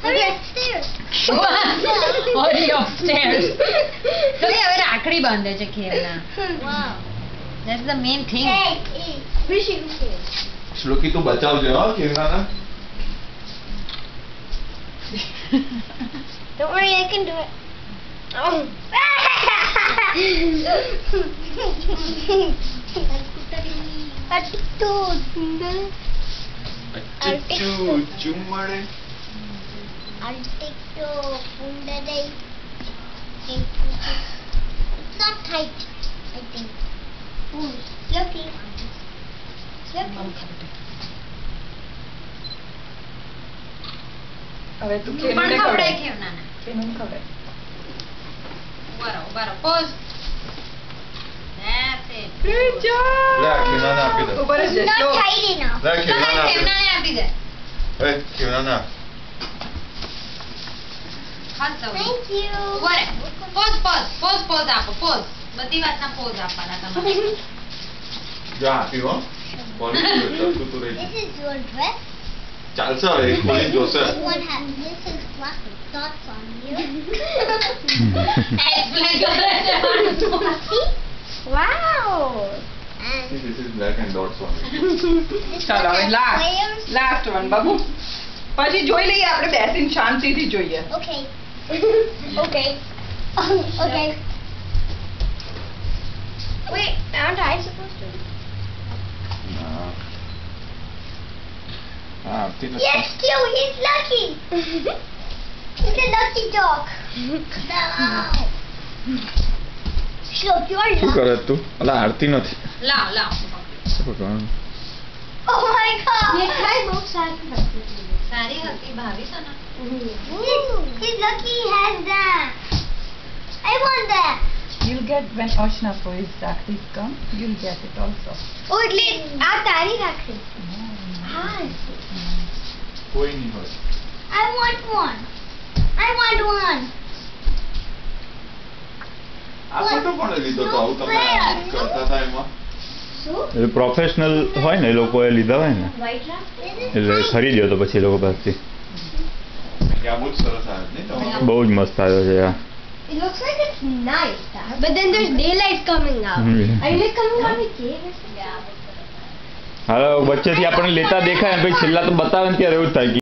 Hurry upstairs. Hurry upstairs. તો હવે રાખડી બાંધે છે ખેરના. Wow. That's the main thing. Hey, fishing. શ્લોકી તું બચાવજો હો કેનાના. Don't worry, I can do it. Oh. Attu sundar. અચ્ચુ ચુમડે. Attu sundar. Not tight, I think. Ooh, Sloppy. હવે તું પણ ખેને ખવડાય ખવડાય ખેવનાને. ખેને ખવડાય ઉભા રહો. Pause. That's it. Good job લે કેનાના આપી દે. ઉપર જ Not જો tight enough. લે તો કેનાના આપી દે. ખેવનાને આપી દે. એ કેનાના. હાથ દો. Thank you. ઉભા રહે. Pause આપો. Pause. બધી વાતના pause આપવાના તમારે. જા આપી હો. બોલી તું તું રહી. This is your dress. ચાલશે હવે એક પોલીસ જોશે. This one has this is black with dots on you. Explain કરે છે. Wow. And This is black and dots on it. this ચાલો one હવે has flares. Last one Babu પછી જોઈ લઈએ આપણે બેસીને શાંતિથી જોઈએ Okay. Okay. Okay. Wait, aren't I supposed to? હા આપતી નથી. Yes, Q, he's lucky. He's a lucky dog. No. Look, you're શું lucky. કરે તું? અલા આરતી નથી. લાવ. શું કરવાનું? Oh my god. ये खाई बहुत सारी होती સારી હતી ભાવી તને. He's lucky he has that. I want that. you'll get when Ashna for his practice come you'll get it also Oh, એટલે આ તારી રાખડી. Hi. કોઈ નહીં હોય. I want one. I want one. આ ફોટો કોણે લીધો તો આવું તમે કરતા હતા એમાં? એ પ્રોફેશનલ હોય ને એ લોકોએ લીધા હોય ને White wrap? એટલે ખરીદ્યો તો પછી એ લોકો પાસેથી કે આ બહુ જ સરસ આવે છે નહીં તમારો? બહુ જ મસ્ત આવ્યો છે આ It looks like it's nice, but then there's daylight coming out. Are you like coming out of the cave or something? હાલો વચ્ચેથી આપણને લેતા દેખાય ને પછી છેલ્લા તો બતાવે ને ત્યારે એવું જ થાય કે